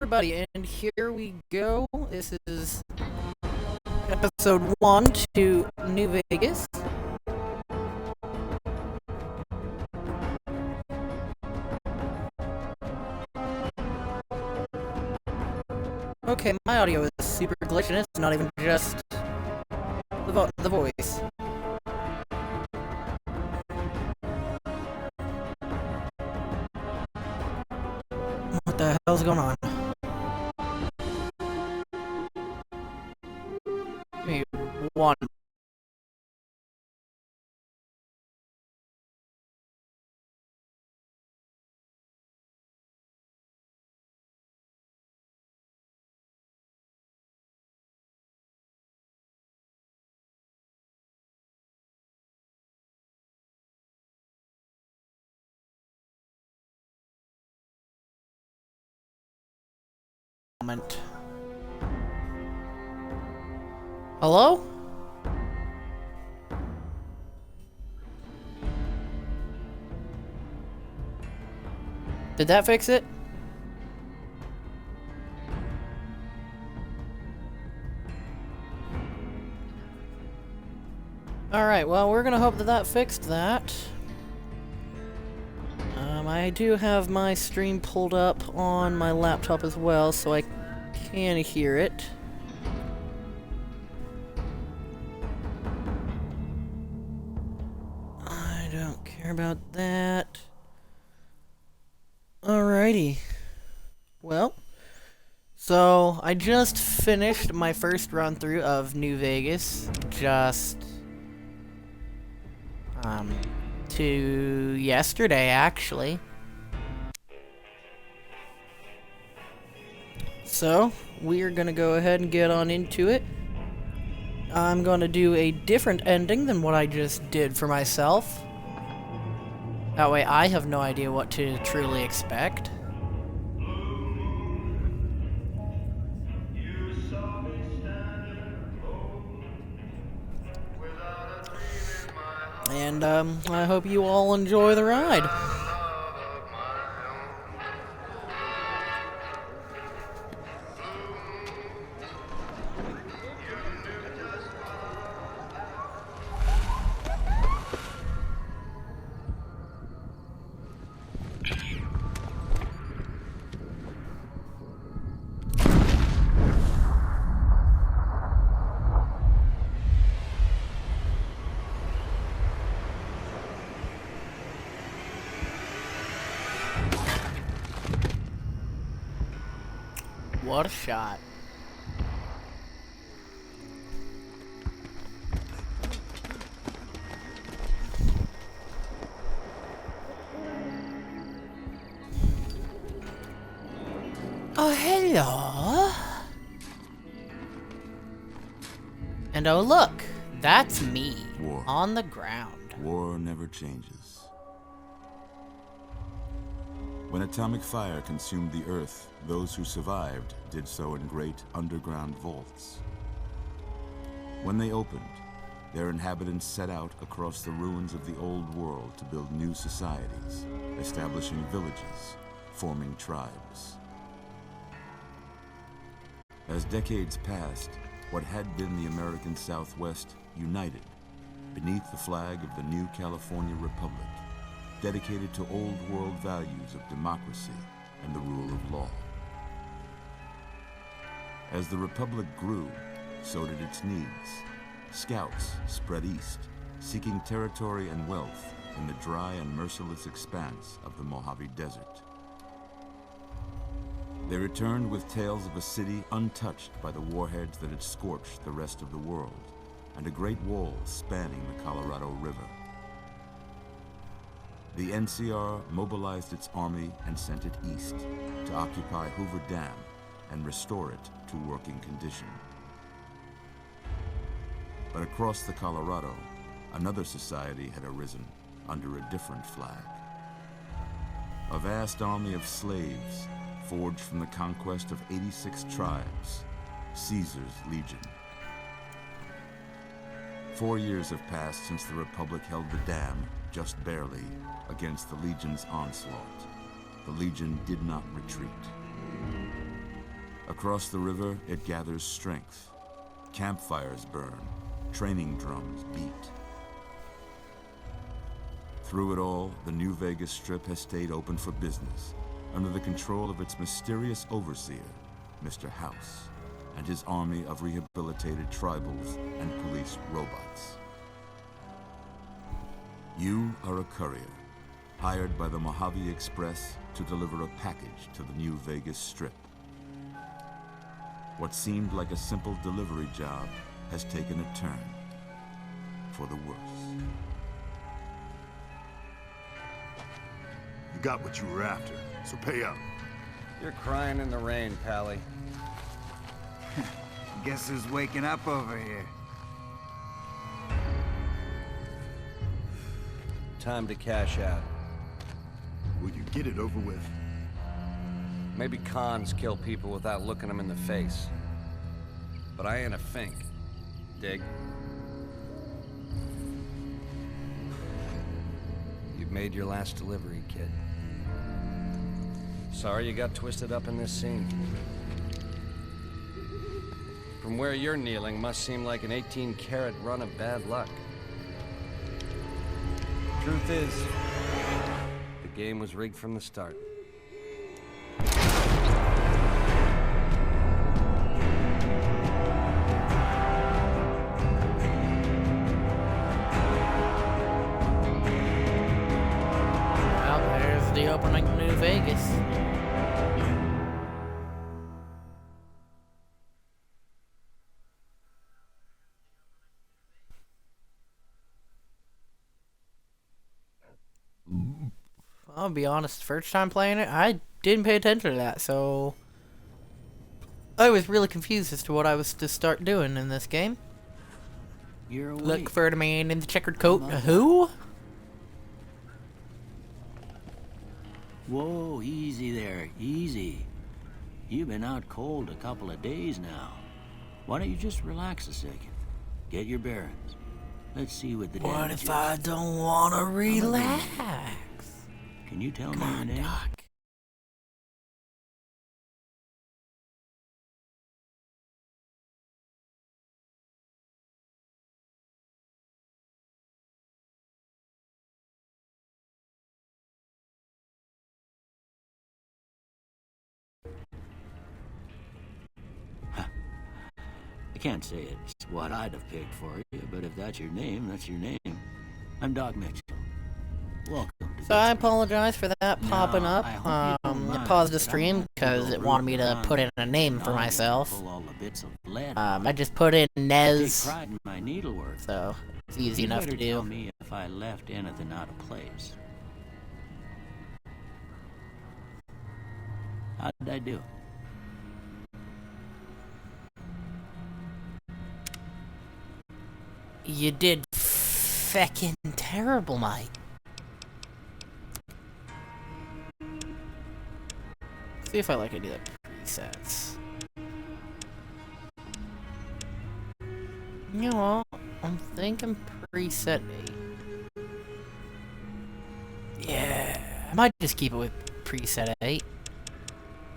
everybody, and here we go. This is episode 1 to New Vegas. Okay, my audio is super glitchy, and it's not even just the voice. What the hell's going on? Give me one. Moment. Hello? Did that fix it? Alright, well, we're gonna hope that that fixed that. I do have my stream pulled up on my laptop as well, so I can hear it. I don't care about that. Alrighty. Well, so I just finished my first run through of New Vegas. To yesterday, actually. So, we're gonna go ahead and get on into it. I'm gonna do a different ending than what I just did for myself. That way I have no idea what to truly expect. And, I hope you all enjoy the ride. What a shot. Oh, hello. And oh, look. That's me. War. On the ground. War never changes. When atomic fire consumed the Earth, those who survived did so in great underground vaults. When they opened, their inhabitants set out across the ruins of the old world to build new societies, establishing villages, forming tribes. As decades passed, what had been the American Southwest united beneath the flag of the new California Republic, dedicated to old world values of democracy and the rule of law. As the Republic grew, so did its needs. Scouts spread east, seeking territory and wealth in the dry and merciless expanse of the Mojave Desert. They returned with tales of a city untouched by the warheads that had scorched the rest of the world, and a great wall spanning the Colorado River. The NCR mobilized its army and sent it east to occupy Hoover Dam and restore it to working condition. But across the Colorado, another society had arisen under a different flag. A vast army of slaves forged from the conquest of 86 tribes, Caesar's Legion. 4 years have passed since the Republic held the dam, just barely, against the Legion's onslaught. The Legion did not retreat. Across the river, it gathers strength. Campfires burn, training drums beat. Through it all, the New Vegas Strip has stayed open for business, under the control of its mysterious overseer, Mr. House, and his army of rehabilitated tribals and police robots. You are a courier, hired by the Mojave Express to deliver a package to the New Vegas Strip. What seemed like a simple delivery job has taken a turn for the worse. You got what you were after, so pay up. You're crying in the rain, Pally. Guess who's waking up over here? Time to cash out. Will you get it over with? Maybe cons kill people without looking them in the face. But I ain't a fink. Dig? You've made your last delivery, kid. Sorry you got twisted up in this scene. From where you're kneeling must seem like an 18-carat run of bad luck. Truth is, the game was rigged from the start. Well, there's the opening to New Vegas. I'll be honest, first time playing it, I didn't pay attention to that, so I was really confused as to what I was to start doing in this game. You're awake. Look for the man in the checkered coat. Who? Whoa, easy there, easy. You've been out cold a couple of days now. Why don't you just relax a second? Get your bearings. Let's see what the What damage if is. I don't want to relax? Can you tell Come me your on, name? Doc. I can't say it's what I'd have picked for you, but if that's your name, that's your name. I'm Doc Mitchell. Welcome to So I Pittsburgh. apologize for that popping Now, up. I hope you don't I mind, paused the but I stream want to because go it wanted me to around put in a name and for I'll myself. pull all the bits of lead I just put in I take Nez, pride in my needlework. so it's easy You enough to better tell do. me if I left anything out of place. How did I do? You did feckin' terrible, mate. See if I like any of the presets. You know what? I'm thinking preset 8. Yeah, I might just keep it with preset 8.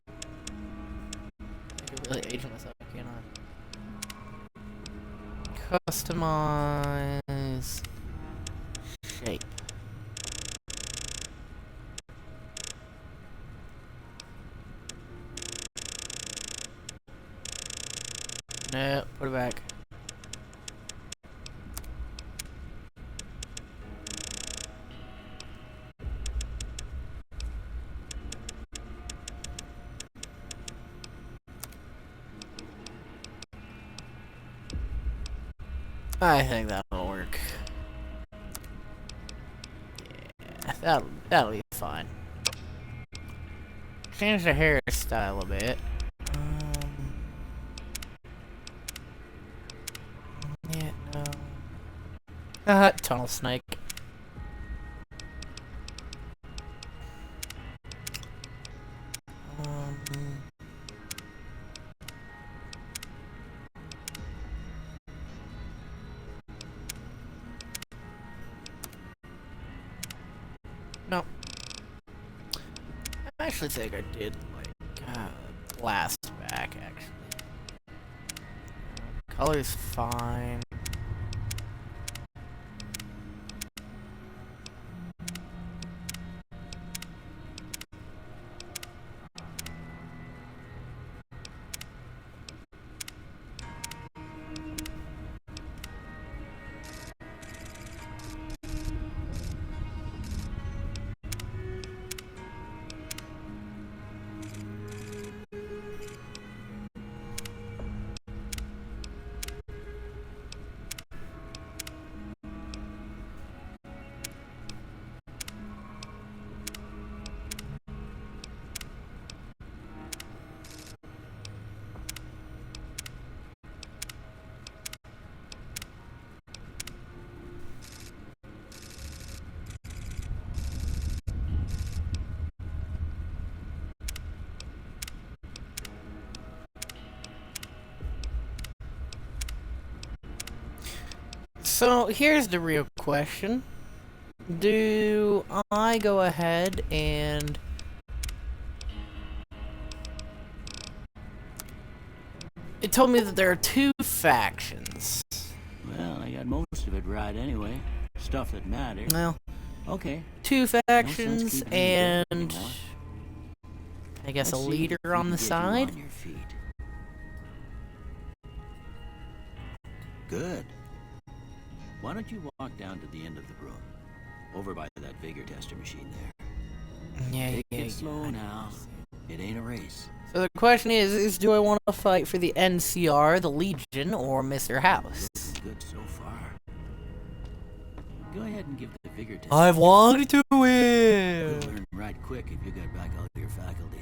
I could really age myself, can't I? Customize shape. No, put it back. I think that'll work. Yeah, that'll be fine. Change the hairstyle a bit. Yeah, no. Tunnel snake. No. I actually think I did like last batch. back, actually. Color's fine. So here's the real question. Do I go ahead and it told me that there are two factions. Well, I got most of it right anyway. Stuff that matters. Well, Okay. two factions keeping you dead and anymore. I guess Let's a see leader if we on can the get you side. on your feet. Good. Why don't you walk down to the end of the room, over by that vigor tester machine there. Yeah, Take yeah, it slow yeah. now. It ain't a race. So the question is do I want to fight for the NCR, the Legion, or Mr. House? Looking good so far. Go ahead and give the vigor test. I've wanted to You'll win. learn right quick if you get back all your faculties.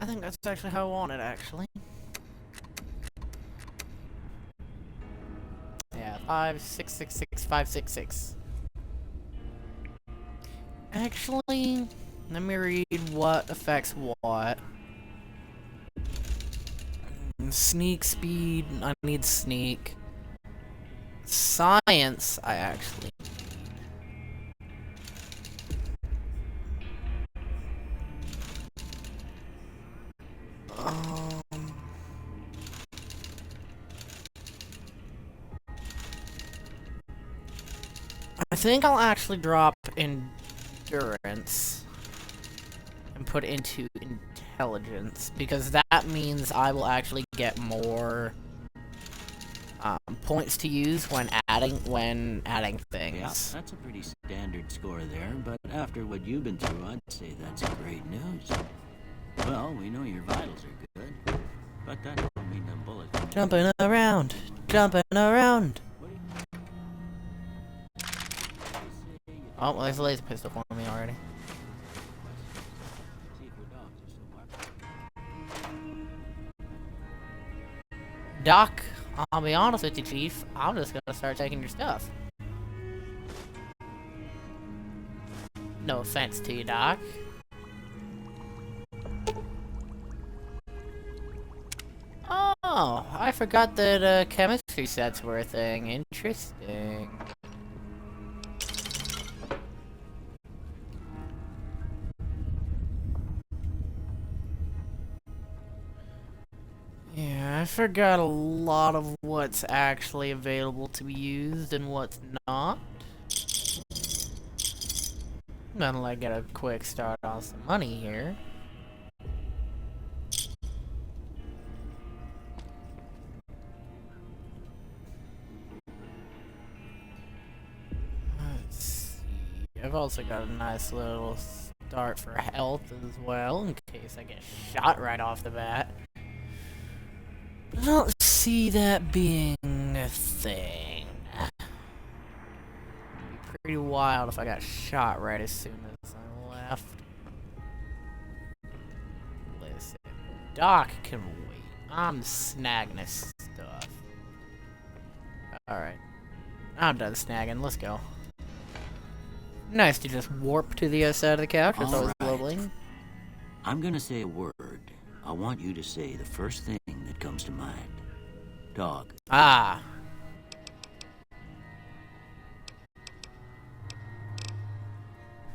I think that's actually how I want it, actually. Yeah, 5666566. Actually, let me read what affects what. Sneak speed, I need sneak. Science, I actually. I think I'll actually drop endurance and put into intelligence because that means I will actually get more points to use when adding things. Yeah, that's a pretty standard score there, but after what you've been through, I'd say that's great news. Well, we know your vitals are good, but that don't mean them bullets. Jumping around, jumping around. Oh, well, there's a laser pistol for me already. See if your dogs are so marked. Doc, I'll be honest with you, Chief. I'm just gonna start taking your stuff. No offense to you, Doc. Oh, I forgot that chemistry sets were a thing. Interesting. Yeah, I forgot a lot of what's actually available to be used and what's not. I'm gonna like get a quick start on some money here. Let's see. I've also got a nice little dart for health as well, in case I get shot right off the bat. I don't see that being a thing. It'd be pretty wild if I got shot right as soon as I left. Listen, Doc can wait. I'm snagging this stuff. Alright. I'm done snagging. Let's go. Nice to just warp to the other side of the couch. That's always lovely. I'm gonna say a word. I want you to say the first thing that comes to mind. Dog. Ah.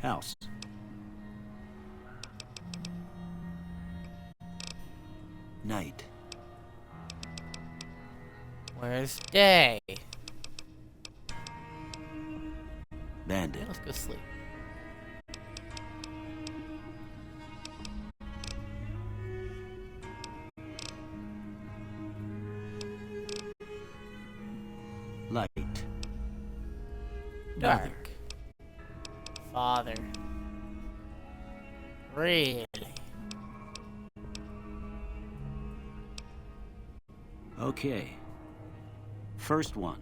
House. Night. Where's day? Bandit. Let's go sleep. Light. Dark. Father. Really? Okay. First one.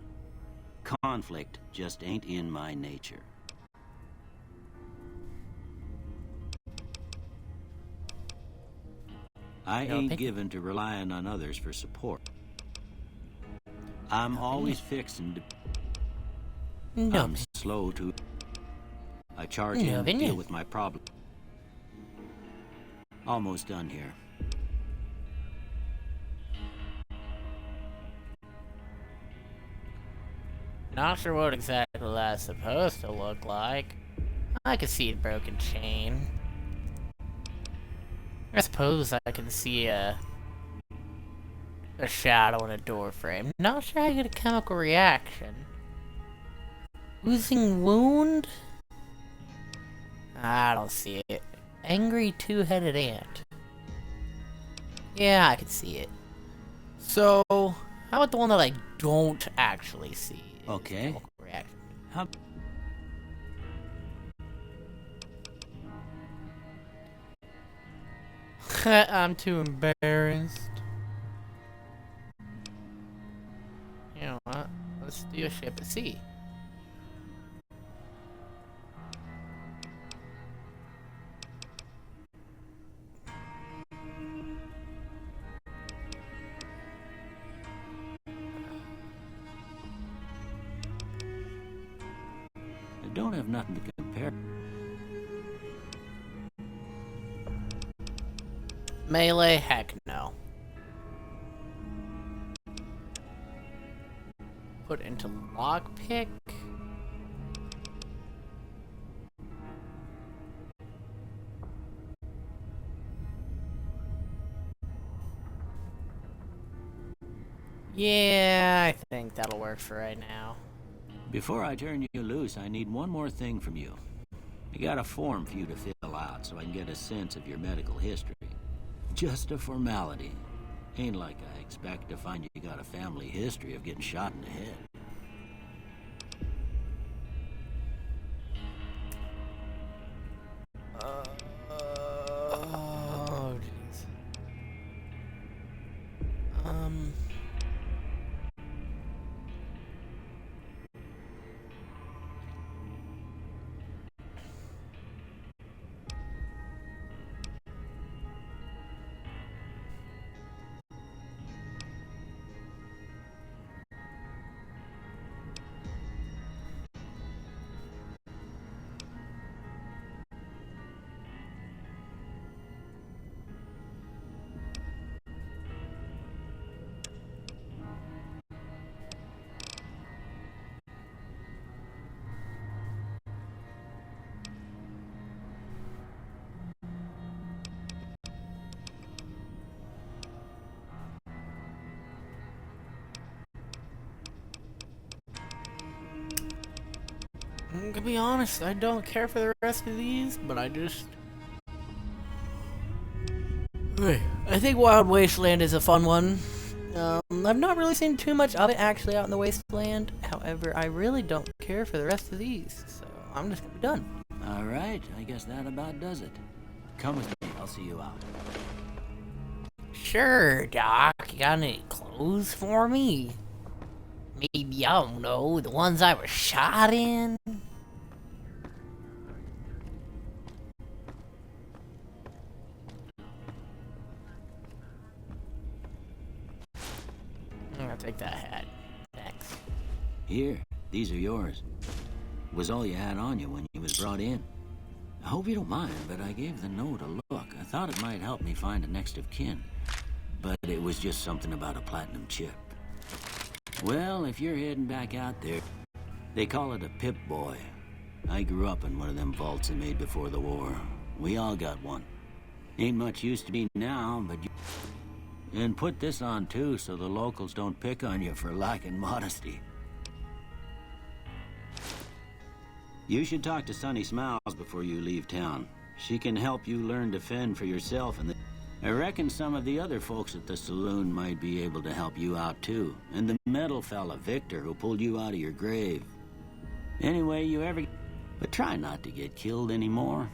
Conflict just ain't in my nature. I No ain't opinion. given to relying on others for support. I'm always fixing to... No. I'm slow to... I charge No in to opinion. deal with my problem. Almost done here. Not sure what exactly that's supposed to look like. I can see a broken chain. I suppose I can see a shadow in a door frame. Not sure I get a chemical reaction. Oozing wound? I don't see it. Angry two-headed ant. Yeah, I can see it. So, how about the one that I don't actually see? Okay. Chemical reaction. How... I'm too embarrassed. You know what? Let's do a ship at sea. I don't have nothing to compare. Melee? Heck no. Put into lockpick. Yeah, I think that'll work for right now. Before I turn you loose, I need one more thing from you. I got a form for you to fill out so I can get a sense of your medical history. Just a formality. Ain't like I expect to find you got a family history of getting shot in the head. Oh, jeez. To be honest, I don't care for the rest of these, but I just... I think Wild Wasteland is a fun one. I've not really seen too much of it actually out in the Wasteland. However, I really don't care for the rest of these, so I'm just gonna be done. All right, I guess that about does it. Come with me, I'll see you out. Sure, Doc. You got any clothes for me? Maybe, I don't know, the ones I was shot in? I'm gonna take that hat. Thanks. Here, these are yours. It was all you had on you when you was brought in. I hope you don't mind, but I gave the note a look. I thought it might help me find a next of kin. But it was just something about a platinum chip. Well, if you're heading back out there, they call it a Pip-Boy. I grew up in one of them vaults they made before the war. We all got one. Ain't much use to me now, but you... And put this on too, so the locals don't pick on you for lacking modesty. You should talk to Sunny Smiles before you leave town. She can help you learn to fend for yourself, and I reckon some of the other folks at the saloon might be able to help you out too. And the metal fella, Victor, who pulled you out of your grave. Anyway, you ever... But try not to get killed anymore.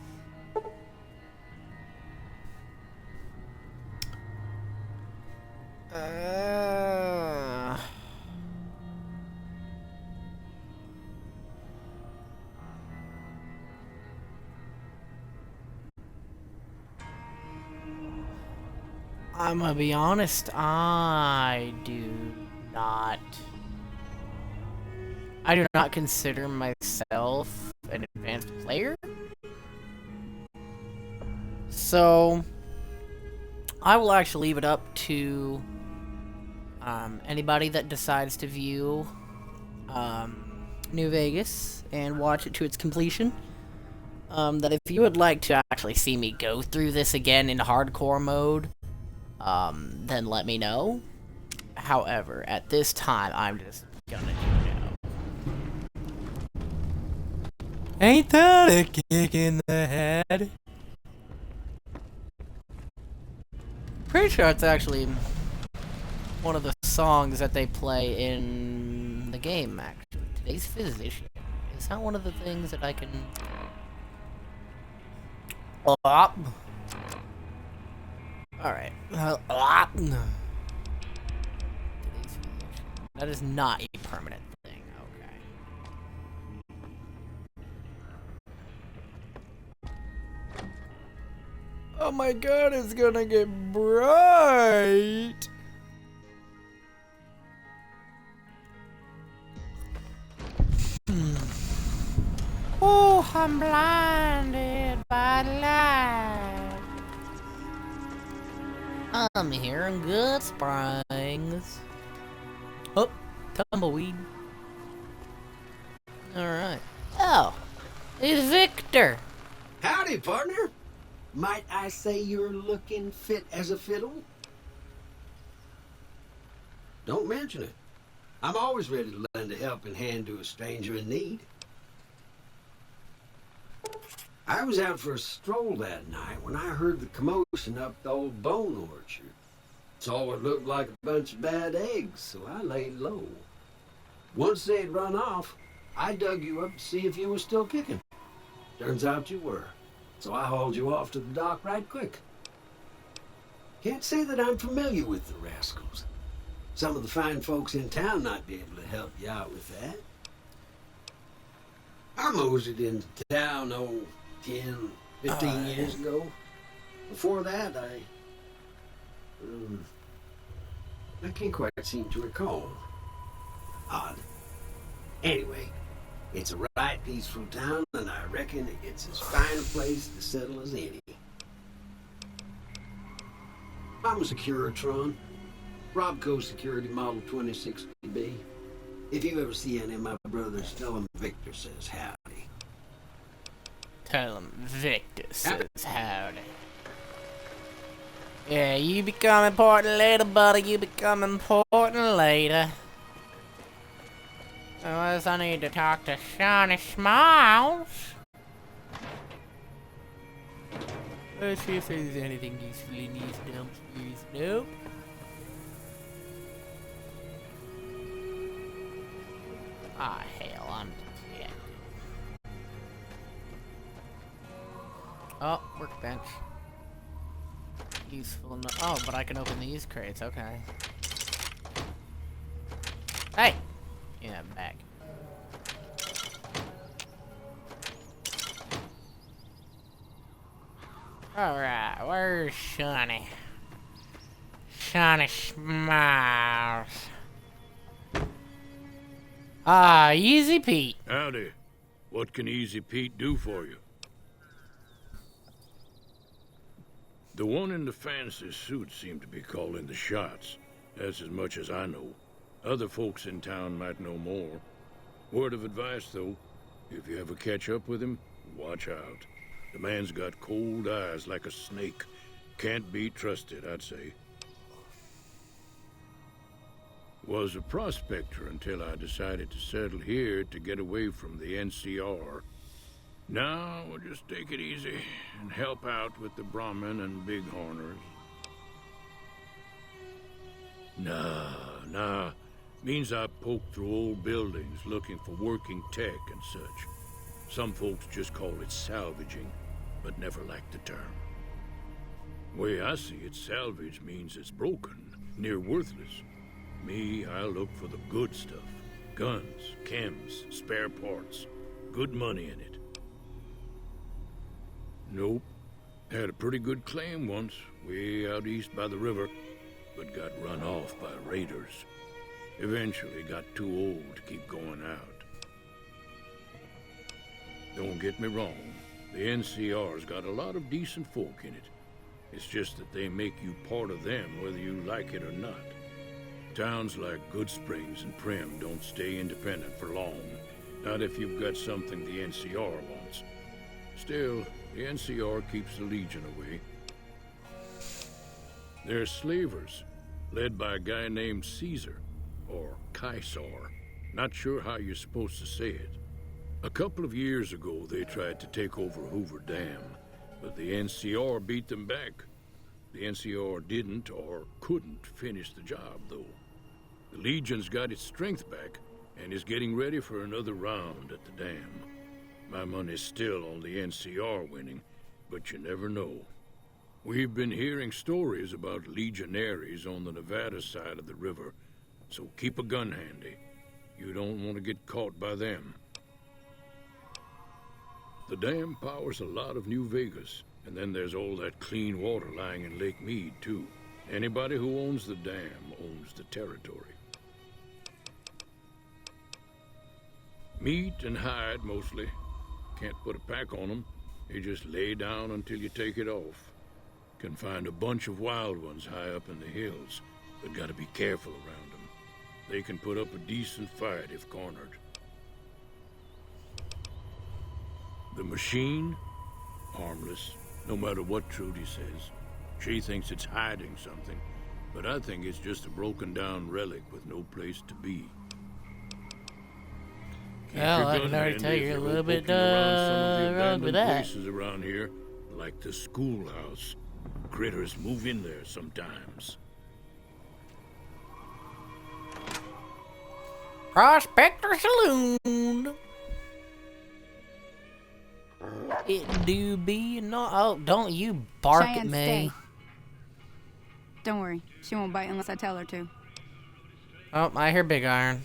I'm gonna be honest, I do not consider myself an advanced player. So, I will actually leave it up to anybody that decides to view New Vegas and watch it to its completion. That if you would like to actually see me go through this again in hardcore mode, then let me know. However, at this time, I'm just gonna do no. Ain't that a kick in the head? Pretty sure it's actually one of the songs that they play in the game, actually. Today's Physician. Is that one of the things that I can... Alright. Today's Physician. That is not a permanent thing, okay. Oh my god, it's gonna get bright! Oh, I'm blinded by light. I'm here in Good Springs. Oh, tumbleweed. Alright. Oh, it's Victor. Howdy, partner. Might I say you're looking fit as a fiddle? Don't mention it. I'm always ready to lend a helping hand to a stranger in need. I was out for a stroll that night when I heard the commotion up the old bone orchard. Saw what looked like a bunch of bad eggs, so I laid low. Once they had run off, I dug you up to see if you were still kicking. Turns out you were, so I hauled you off to the dock right quick. Can't say that I'm familiar with the rascals. Some of the fine folks in town might be able to help you out with that. I moseyed into town, 10, 15 years ago. Before that, I can't quite seem to recall. Odd. Anyway, it's a right peaceful town, and I reckon it's as fine a place to settle as any. I'm a Securitron. Robco Security Model 2060B. If you ever see any of my brothers, tell them Victor says howdy. Tell him Victor says howdy. Yeah, you become important later, buddy. You become important later. Unless I need to talk to Sunny Smiles. Let's see if there's anything useful in these dumpsters. Nope. Ah, hell, I'm dead. Oh, workbench. Useful enough. Oh, but I can open these crates. Okay. Hey! Yeah, back. Alright, where's Shani? Shani smiles. Ah, Easy Pete. Howdy. What can Easy Pete do for you? The one in the fancy suit seemed to be calling the shots. That's as much as I know. Other folks in town might know more. Word of advice, though, if you ever catch up with him, watch out. The man's got cold eyes like a snake. Can't be trusted, I'd say. Was a prospector until I decided to settle here to get away from the NCR. Now, we'll just take it easy and help out with the Brahmin and Bighorners. Nah. Means I poke through old buildings looking for working tech and such. Some folks just call it salvaging, but never liked the term. Way I see it, salvage means it's broken, near worthless. Me, I look for the good stuff. Guns, chems, spare parts. Good money in it. Nope. Had a pretty good claim once, way out east by the river, but got run off by raiders. Eventually got too old to keep going out. Don't get me wrong, the NCR's got a lot of decent folk in it. It's just that they make you part of them whether you like it or not. Towns like Goodsprings and Primm don't stay independent for long. Not if you've got something the NCR wants. Still, the NCR keeps the Legion away. They're slavers, led by a guy named Caesar, or Caesar. Not sure how you're supposed to say it. A couple of years ago, they tried to take over Hoover Dam, but the NCR beat them back. The NCR didn't or couldn't finish the job, though. The Legion's got its strength back and is getting ready for another round at the dam. My money's still on the NCR winning, but you never know. We've been hearing stories about legionaries on the Nevada side of the river, so keep a gun handy. You don't want to get caught by them. The dam powers a lot of New Vegas, and then there's all that clean water lying in Lake Mead, too. Anybody who owns the dam owns the territory. Meat and hide, mostly. Can't put a pack on them. They just lay down until you take it off. Can find a bunch of wild ones high up in the hills, but gotta be careful around them. They can put up a decent fight if cornered. The machine? Harmless, no matter what Trudy says. She thinks it's hiding something, but I think it's just a broken down relic with no place to be. Well, I can already tell you're a little bit wrong with that. Places around here, like the schoolhouse. Critters move in there sometimes. Prospector Saloon. It do be not. Oh, don't you bark at Cheyenne, me. stay. Don't worry, she won't bite unless I tell her to. Oh, I hear Big Iron.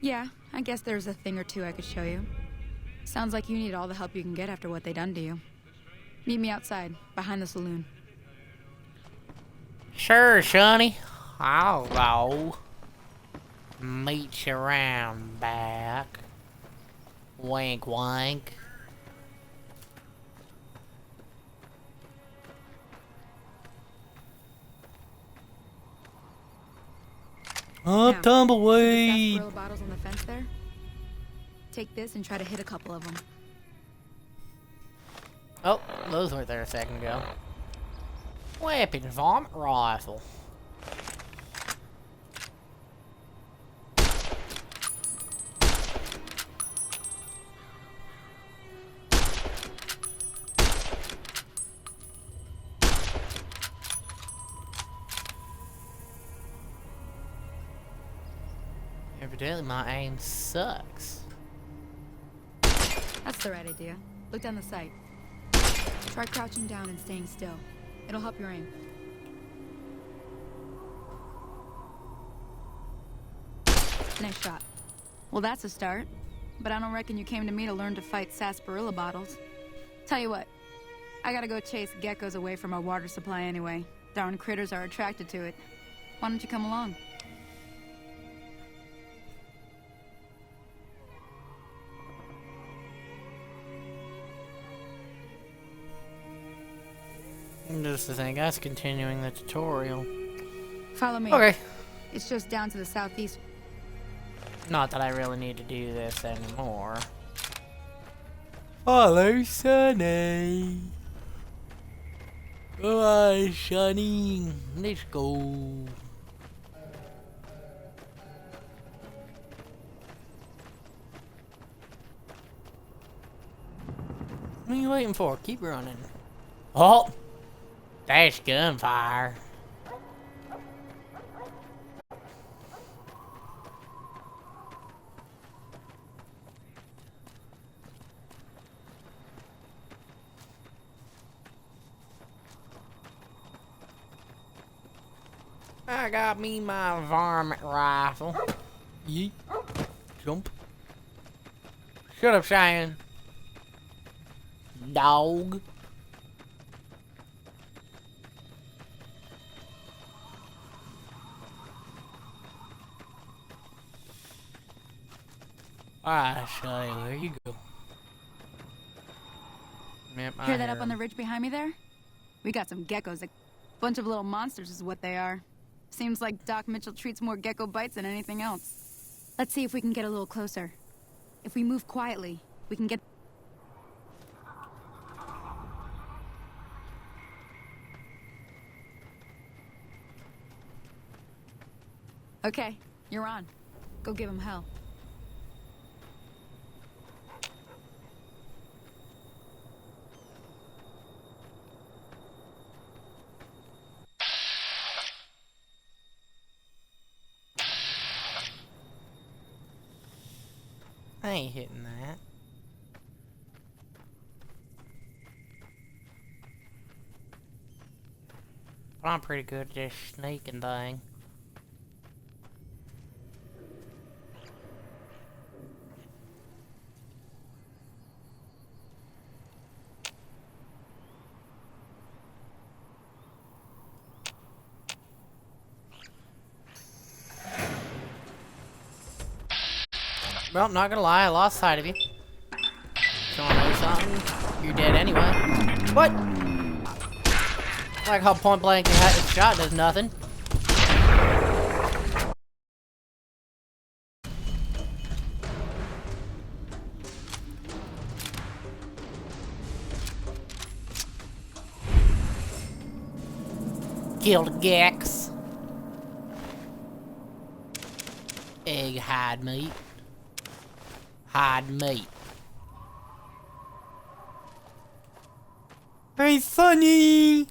Yeah, I guess there's a thing or two I could show you. Sounds like you need all the help you can get after what they done to you. Meet me outside, behind the saloon. Sure, Sonny. I'll go. Meet you around back. Wink, wink. Up, Now, tumbleweed. sarsaparilla bottles on the fence there? Take this and try to hit a couple of them. Oh, those weren't there a second ago. Weapon vomit rifle. Evidently my aim sucks. That's the right idea. Look down the sight. Try crouching down and staying still. It'll help your aim. Nice shot. Well, that's a start. But I don't reckon you came to me to learn to fight sarsaparilla bottles. Tell you what, I gotta go chase geckos away from our water supply anyway. Darn critters are attracted to it. Why don't you come along? Just to think, us continuing the tutorial. Follow me. Okay. It's just down to the southeast. Not that I really need to do this anymore. Hello, Sonny. Come on, Sonny. Let's go. What are you waiting for? Keep running. Oh! That's gunfire. I got me my varmint rifle. Yeet. Jump. Shut up, Cheyenne. Dog. Alright, Shelly, there you go. Yep, Hear that up on the ridge behind me there? We got some geckos. A bunch of little monsters is what they are. Seems like Doc Mitchell treats more gecko bites than anything else. Let's see if we can get a little closer. If we move quietly, we can get... Okay, you're on. Go give him hell. I ain't hitting that. But I'm pretty good at this sneaking thing. Well, not gonna lie, I lost sight of you. So I know something. You're dead anyway. What? Like how point blank shot does nothing. Killed Gex. Egg hide meat. Hide meat. Hey, Sonny!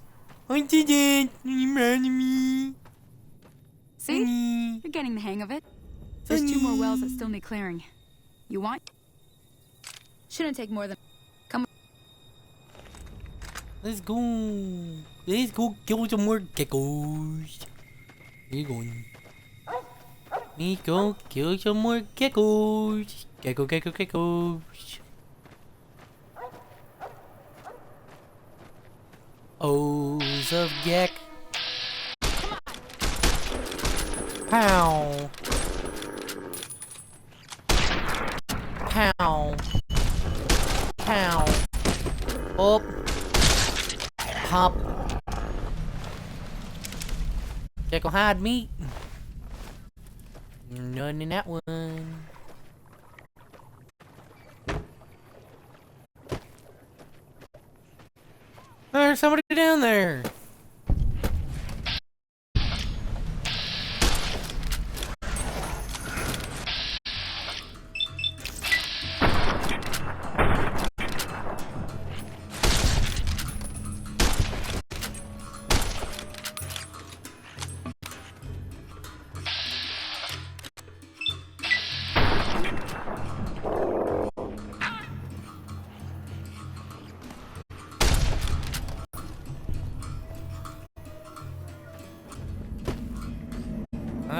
I did it! You mad at me? See? Sonny. You're getting the hang of it. There's 2 more wells that still need clearing. You want? Shouldn't take more than... Come. Let's go. Let's go kill some more geckos. Where you going? Let's go kill some more geckos. Gecko, gecko, geckos. O's of Geck. Pow. Pow. Pow. Up. Hop. Gecko hide meat. None in that one. There's somebody down there.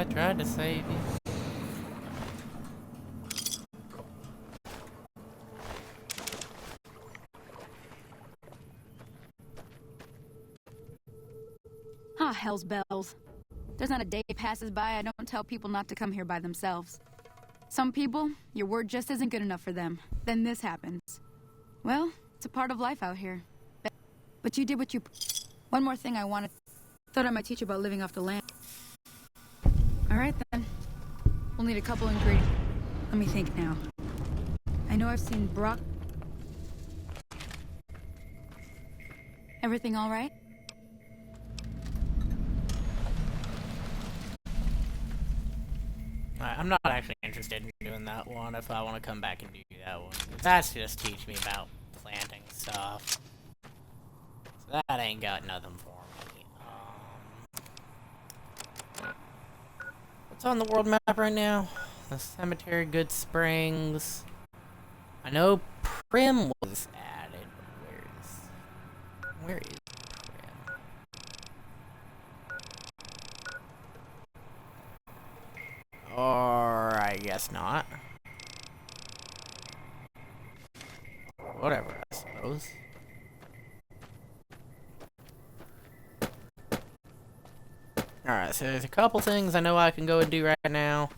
I tried to save you. Ah, hell's bells. There's not a day passes by I don't tell people not to come here by themselves. Some people, your word just isn't good enough for them. Then this happens. Well, it's a part of life out here. But you did what you... One more thing I wanted. Thought I might teach you about living off the land. Alright then. We'll need a couple ingredients. Let me think now. I know I've seen Brock... Everything alright? I'm not actually interested in doing that one if I want to come back and do that one. That's just teach me about planting stuff. So that ain't got nothing for me. What's on the world map right now? The Cemetery, Good Springs. I know Prim was added, but where is Prim? Or I guess not. Whatever, I suppose. Alright, so there's a couple things I know I can go and do right now.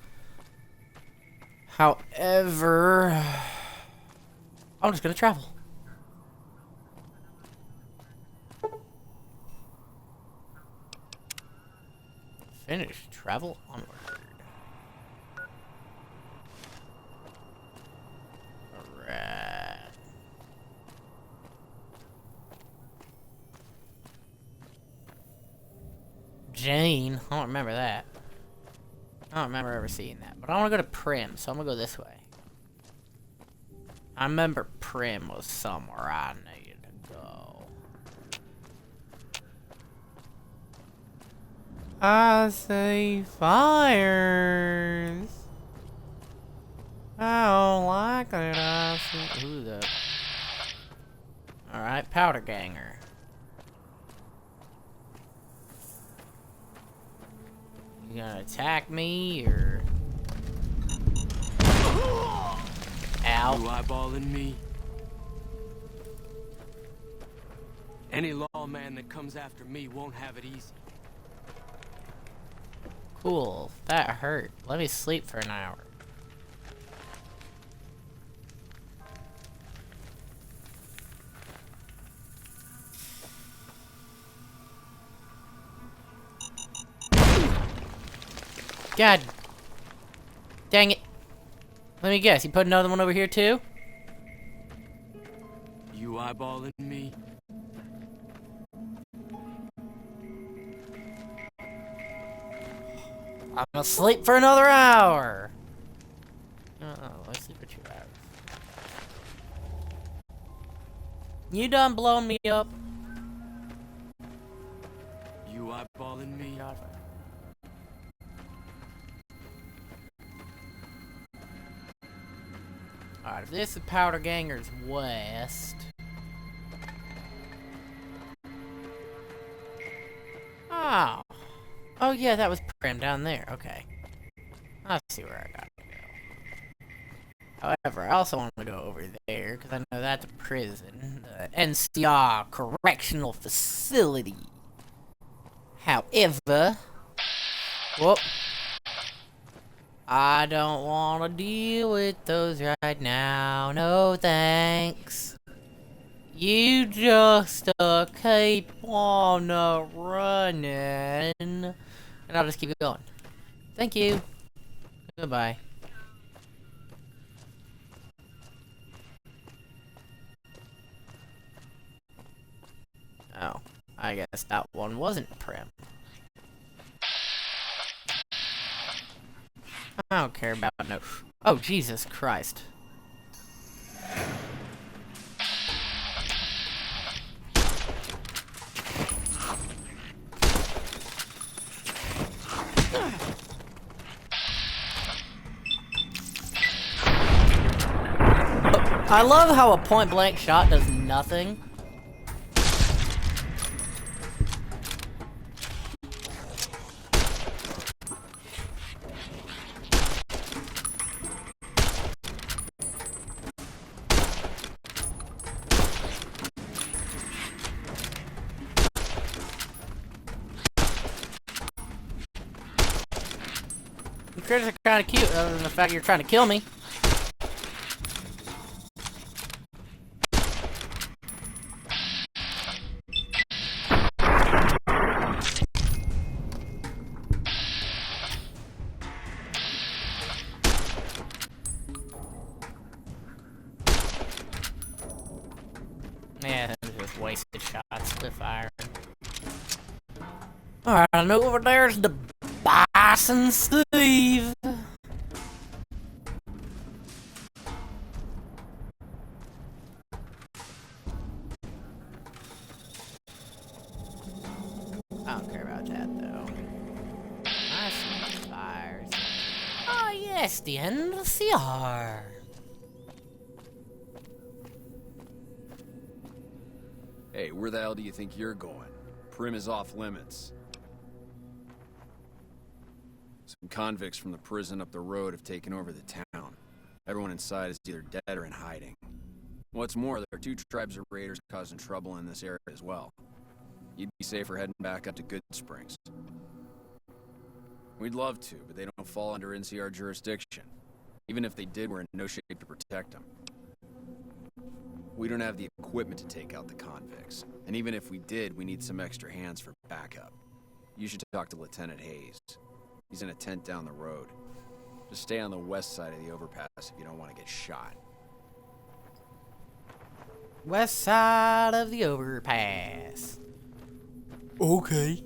However, I'm just gonna travel. Finish travel onward. Alright. Jane, I don't remember that. I don't remember ever seeing that. But I want to go to Prim, so I'm gonna go this way. I remember Prim was somewhere I needed to go. I see fires. How likely I see. Who the? Alright, Powder Ganger. You gonna attack me or? Ow. You eyeballing me? Any lawman that comes after me won't have it easy. Cool. That hurt. Let me sleep for an hour. God. Dang it. Let me guess, you put another one over here too? You eyeballing me? I'm gonna sleep for another hour. Let's sleep for 2 hours. You done blowing me up? You eyeballing me? Alright, if this is Powder Ganger's west. Oh. Oh yeah, that was Prim down there. Okay. I'll see where I got to go. However, I also want to go over there, because I know that's a prison. The NCR Correctional Facility. However... Whoop. I don't want to deal with those right now. No thanks. You just keep on running. And I'll just keep going. Thank you. Goodbye. Oh, I guess that one wasn't Prim. I don't care about no... Oh, Jesus Christ. I love how a point-blank shot does nothing. critters are kind of cute, other than the fact you're trying to kill me. Yeah, just wasted shots with fire. Alright, I know over there's the Bison Steve. I don't care about that though. I see fires. Oh yes, the NCR. Hey, where the hell do you think you're going? Prim is off limits. Some convicts from the prison up the road have taken over the town. Everyone inside is either dead or in hiding. What's more, there are 2 tribes of raiders causing trouble in this area as well. You'd be safer heading back up to Good Springs. We'd love to, but they don't fall under NCR jurisdiction. Even if they did, we're in no shape to protect them. We don't have the equipment to take out the convicts. And even if we did, we need some extra hands for backup. You should talk to Lieutenant Hayes. He's in a tent down the road. Just stay on the west side of the overpass if you don't want to get shot. West side of the overpass. Okay.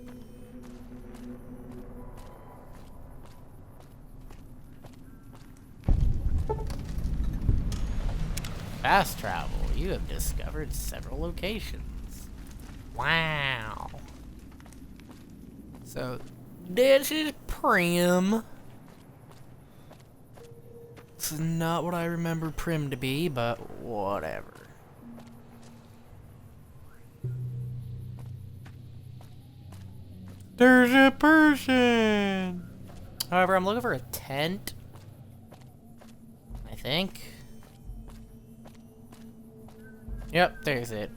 Fast travel. You have discovered several locations. Wow. So, this is Prim. This is not what I remember Prim to be, but whatever. There's a person! However, I'm looking for a tent. I think. Yep, there's it.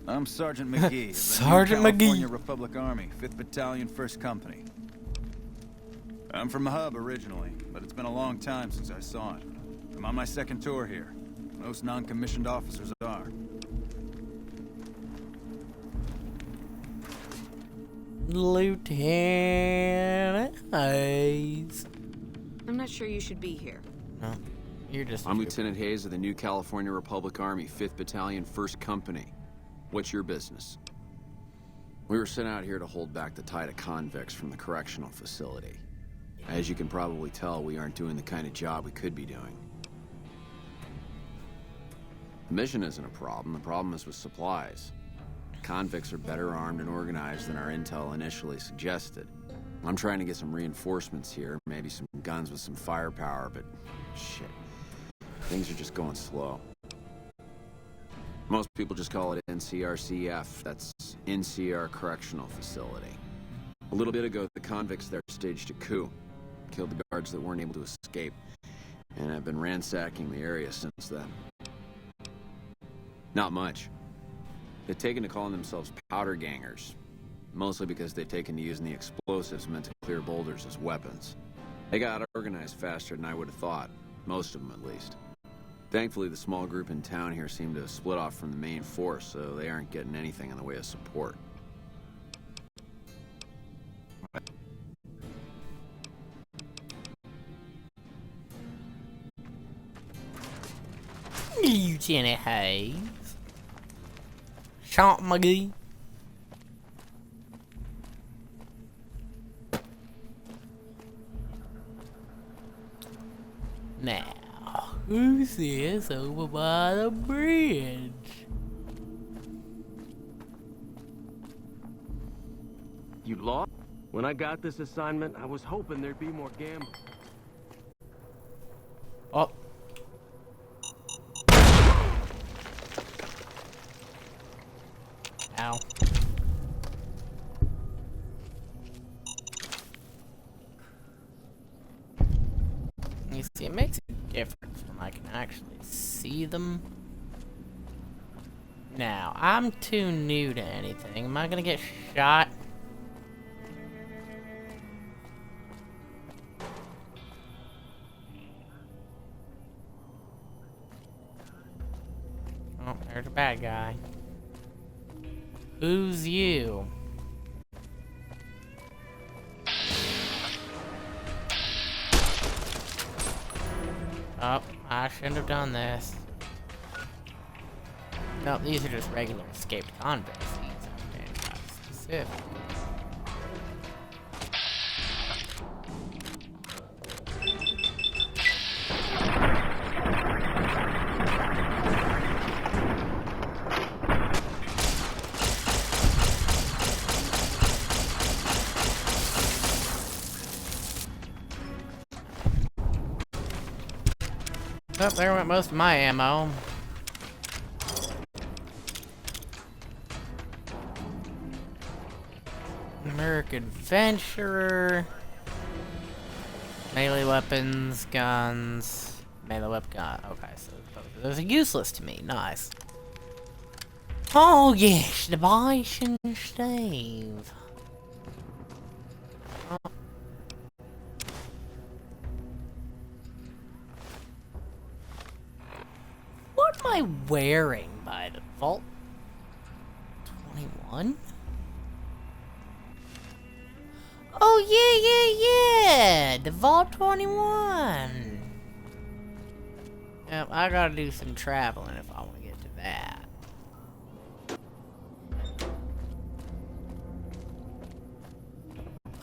I'm Sergeant McGee. Sergeant of the New McGee. California Republic Army, 5th Battalion, 1st Company. I'm from Hub originally, but it's been a long time since I saw it. I'm on my 2nd tour here. Most non-commissioned officers are. Lieutenant Hayes. I'm not sure you should be here. No, you're just... I'm Lieutenant Hayes of the New California Republic Army, 5th Battalion, 1st Company. What's your business? We were sent out here to hold back the tide of convicts from the correctional facility. As you can probably tell, we aren't doing the kind of job we could be doing. The mission isn't a problem. The problem is with supplies. Convicts are better armed and organized than our intel initially suggested. I'm trying to get some reinforcements here, maybe some guns with some firepower, but shit. Things are just going slow. Most people just call it NCRCF. That's NCR Correctional Facility. A little bit ago, the convicts there staged a coup. Killed the guards that weren't able to escape. And I've been ransacking the area since then. Not much. They've taken to calling themselves powder gangers. Mostly because they've taken to using the explosives meant to clear boulders as weapons. They got organized faster than I would have thought. Most of them, at least. Thankfully, the small group in town here seem to have split off from the main force, so they aren't getting anything in the way of support. Lieutenant Hayes. Sergeant McGee. Now, who's this over by the bridge? You lost? When I got this assignment, I was hoping there'd be more gambling. Oh. Ow. You see, it makes a difference when I can actually see them. Now, I'm too new to anything. Am I gonna get shot? Oh, there's a bad guy. Who's you? Oh, I shouldn't have done this. No, these are just regular escaped convicts. These are damn not specific. Oh, there went most of my ammo. American Adventurer. Melee weapons, guns. Melee weapon gun. Okay, so those are useless to me. Nice. Oh yes, the bison stave. Oh. What am I wearing by default? 21? Oh, yeah! The Vault 21! Yep, I gotta do some traveling if I want to get to that.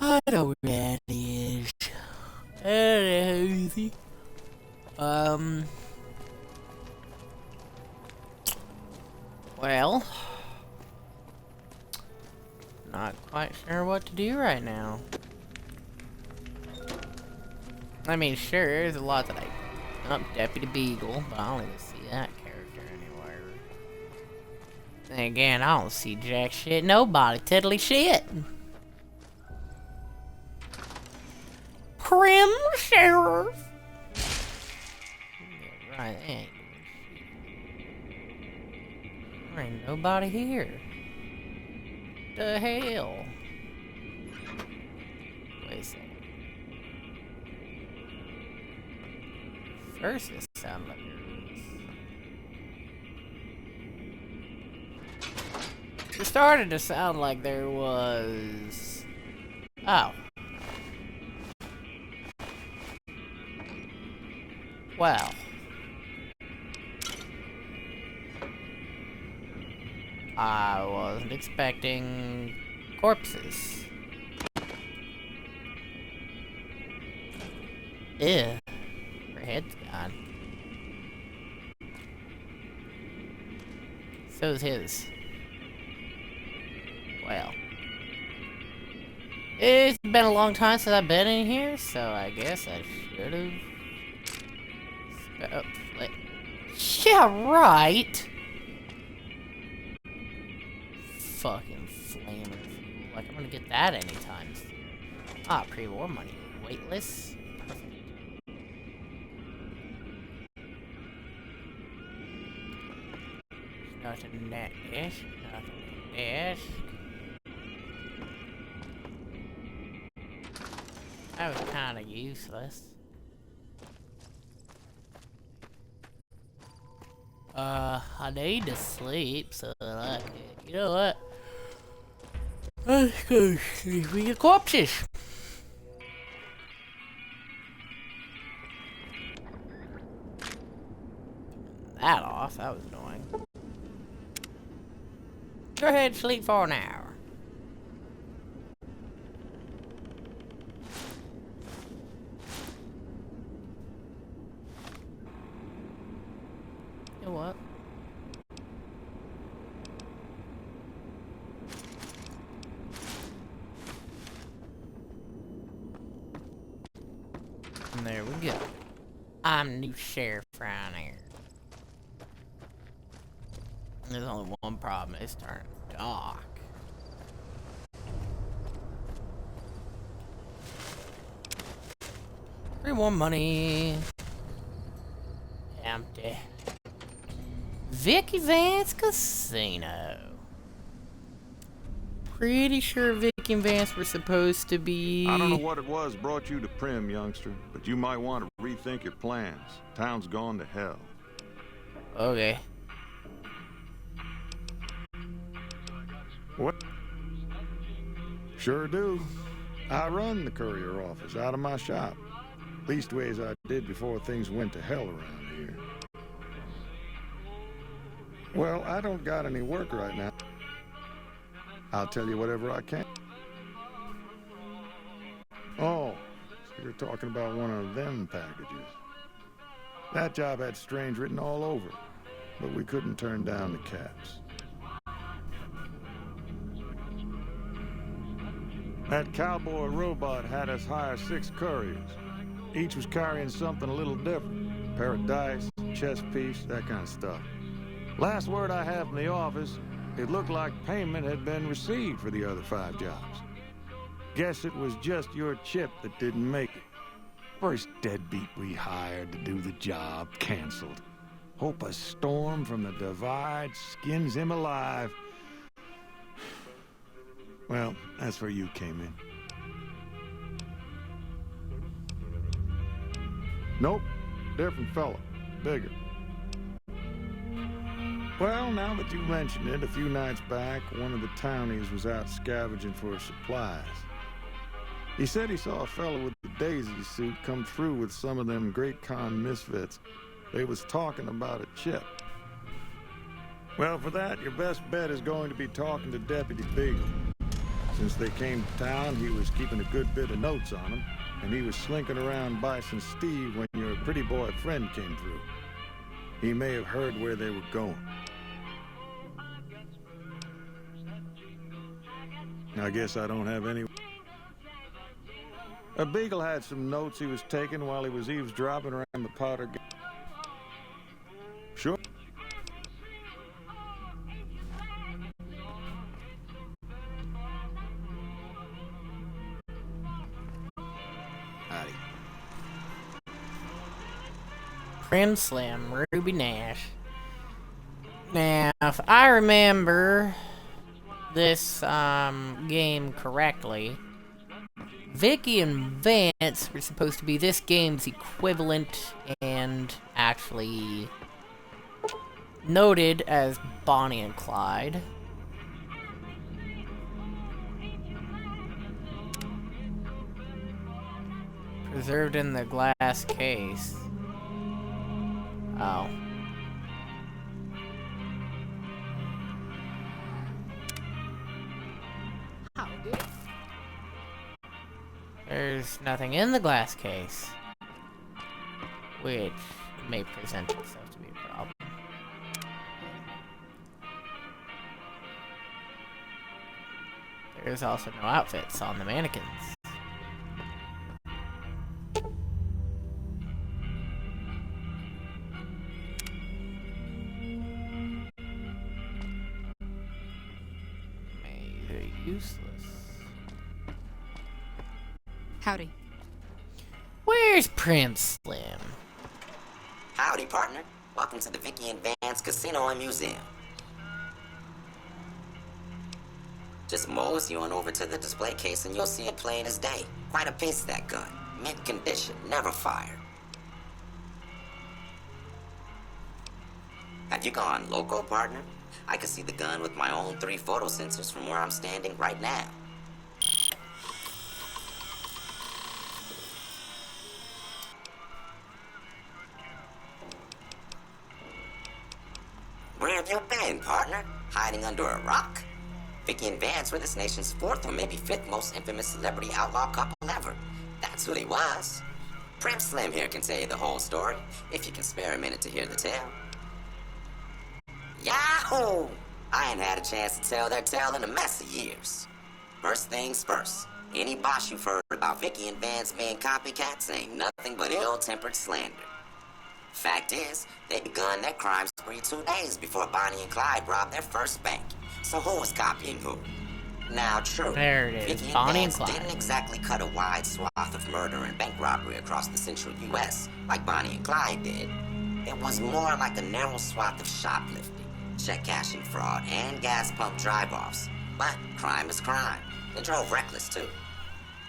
I know where that is. That is easy. Well, not quite sure what to do right now. I mean, sure, there's a lot that oh, Deputy Beagle, but I don't even see that character anywhere. Then again, I don't see jack shit, nobody, tiddly shit. Crim Sheriff. Yeah, right, they ain't doing shit. There ain't nobody here. The hell? Wait a second. First, it sounded like it started to sound like there was. Oh. Wow. I wasn't expecting corpses. Ew. Her head's gone. So's his. Well. It's been a long time since I've been in here, so I guess I should've... Oh, yeah, right! Fucking flamer fuel. Like, I'm gonna get that anytime soon. Ah, pre-war money. Weightless. Perfect. Nothing in that desk. Nothing in desk. That was kinda useless. I need to sleep, so that I can, you know what? Let's go sleep with your corpses. That off, that was annoying. Go ahead and sleep for an hour. You know what? And there we go. I'm new sheriff around here. There's only one problem, it's turning dark. Free more money. Empty. Vicky Vance Casino. Pretty sure Vicky and Vance were supposed to be... I don't know what it was brought you to Primm, youngster, but you might want to rethink your plans. Town's gone to hell. Okay. What? Sure do. I run the courier office out of my shop. Leastways I did before things went to hell around here. Well, I don't got any work right now. I'll tell you whatever I can. Oh, so you're talking about one of them packages. That job had Strange written all over, but we couldn't turn down the caps. That cowboy robot had us hire 6 couriers. Each was carrying something a little different. A pair of dice, chess piece, that kind of stuff. Last word I have from the office, it looked like payment had been received for the other 5 jobs. Guess it was just your chip that didn't make it. First deadbeat we hired to do the job canceled. Hope a storm from the Divide skins him alive. Well, that's where you came in. Nope, different fella, bigger. Well, now that you mention it, a few nights back, one of the townies was out scavenging for supplies. He said he saw a fella with the Daisy suit come through with some of them Great Khan misfits. They was talking about a chip. Well, for that, your best bet is going to be talking to Deputy Beagle. Since they came to town, he was keeping a good bit of notes on them, and he was slinking around Bison Steve when your pretty boy friend came through. He may have heard where they were going. I guess I don't have any... Beagle had some notes he was taking while he was eavesdropping around the Potter... Sure. Howdy. Primm Slim, Ruby Nash. Now, if I remember this game correctly, Vicky and Vance were supposed to be this game's equivalent and actually noted as Bonnie and Clyde. Preserved in the glass case. Oh. There's nothing in the glass case, which may present itself to be a problem. There's also no outfits on the mannequins. They're useless. Howdy. Where's Primm Slim? Howdy, partner. Welcome to the Vicky and Vance Casino and Museum. Just mosey on over to the display case and you'll see it plain as day. Quite a piece, that gun. Mint condition, never fired. Have you gone loco, partner? I can see the gun with my own 3 photo sensors from where I'm standing right now. Where have you been, partner? Hiding under a rock? Vicky and Vance were this nation's 4th or maybe 5th most infamous celebrity outlaw couple ever. That's who he was. Primm Slim here can tell you the whole story, if you can spare a minute to hear the tale. Yahoo! I ain't had a chance to tell their tale in a mess of years. First things first, any boss you've heard about Vicky and Vance being copycats ain't nothing but ill-tempered slander. Fact is, they begun their crime spree 2 days before Bonnie and Clyde robbed their first bank. So who was copying who? Now, true, there it is. Vicky Bonnie and and Vance Clyde didn't exactly cut a wide swath of murder and bank robbery across the central U.S. like Bonnie and Clyde did. It was more like a narrow swath of shoplifting, check cashing fraud, and gas pump drive-offs. But crime is crime. They drove reckless, too.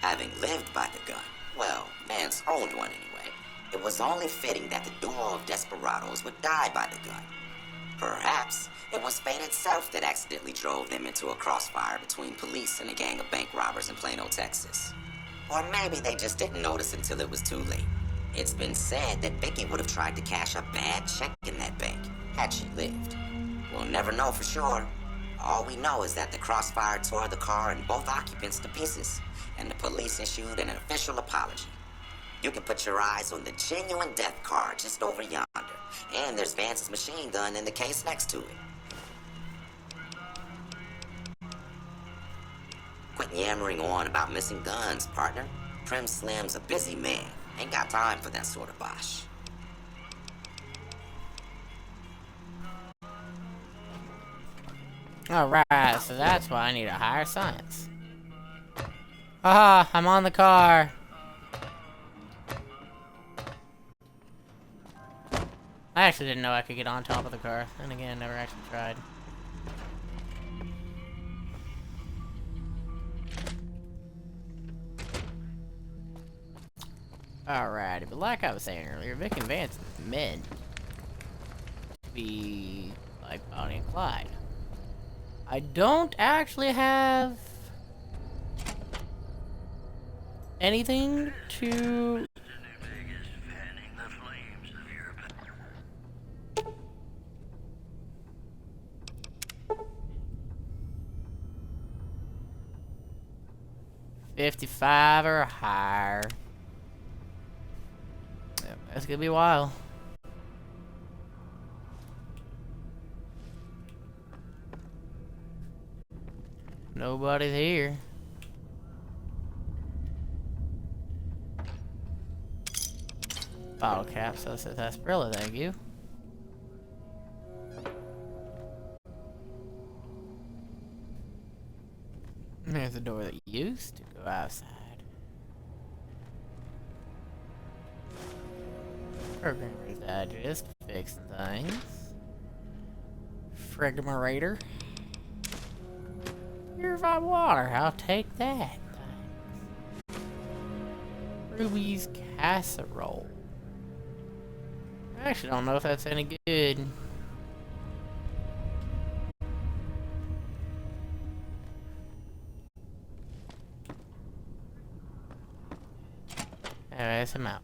Having lived by the gun, well, Vance owned one anyway, it was only fitting that the duo of desperados would die by the gun. Perhaps it was fate itself that accidentally drove them into a crossfire between police and a gang of bank robbers in Plano, Texas. Or maybe they just didn't notice until it was too late. It's been said that Vicky would have tried to cash a bad check in that bank, had she lived. We'll never know for sure. All we know is that the crossfire tore the car and both occupants to pieces, and the police issued an official apology. You can put your eyes on the genuine death car just over yonder, and there's Vance's machine gun in the case next to it. Quit yammering on about missing guns, partner. Prim Slim's a busy man. Ain't got time for that sort of bosh. Alright, so that's why I need a higher science. Haha, I'm on the car. I actually didn't know I could get on top of the car. And again, never actually tried. Alrighty, but like I was saying earlier, Vic and Vance is meant to be like Bonnie and Clyde. I don't actually have anything to... $55 or higher. Yep, that's gonna be a while. Nobody's here. Bottle cap, so it says Asperilla, thank you. There's a door that used to go outside. Programmer's Digest, fixing things. Frigmerator. Purified water, I'll take that. Thanks. Ruby's casserole. I actually don't know if that's any good. Anyways, I'm out.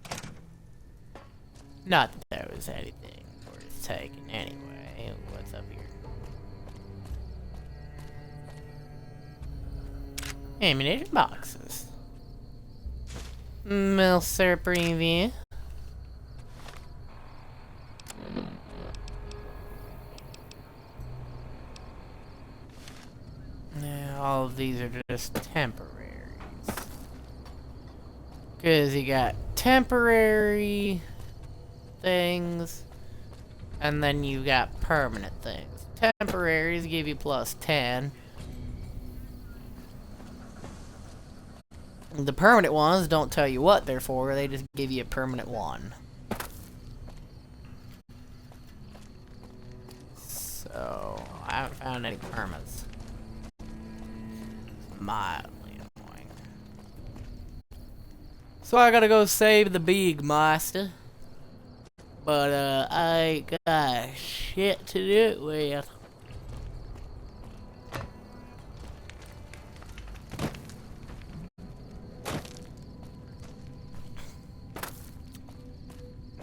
Not that there was anything worth taking anyway. What's up here? Ammunition boxes. Milser Preview. Yeah, all of these are just temporaries. Because you got temporary things, and then you got permanent things. Temporaries give you +10. The permanent ones don't tell you what they're for, they just give you a permanent one. So, I haven't found any permits. Mildly annoying. So I gotta go save the big master. But, I ain't got shit to do it with.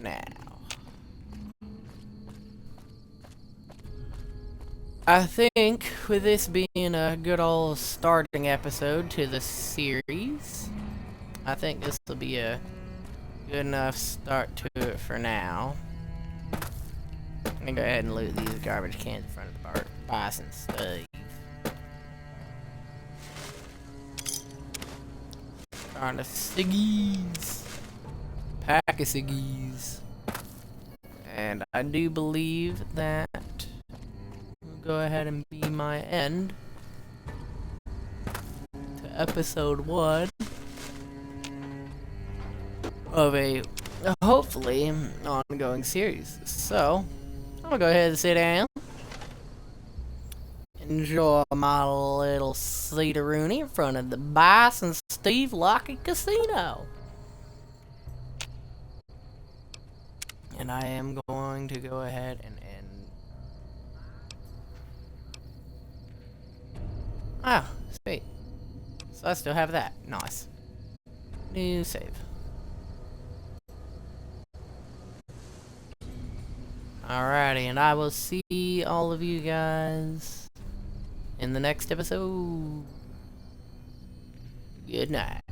Now, I think with this being a good old starting episode to the series, I think this will be a good enough start to it for now. I'm gonna go ahead and loot these garbage cans in front of the bison Steve. On the ciggies. Pack of ciggies. And I do believe that will go ahead and be my end to episode 1 of a hopefully, ongoing series. So, I'm gonna go ahead and sit down. Enjoy my little seat-a-rooney in front of the Bison Steve Lockett Casino. And I am going to go ahead and end. Ah, sweet. So I still have that. Nice. New save. Alrighty, and I will see all of you guys in the next episode. Good night.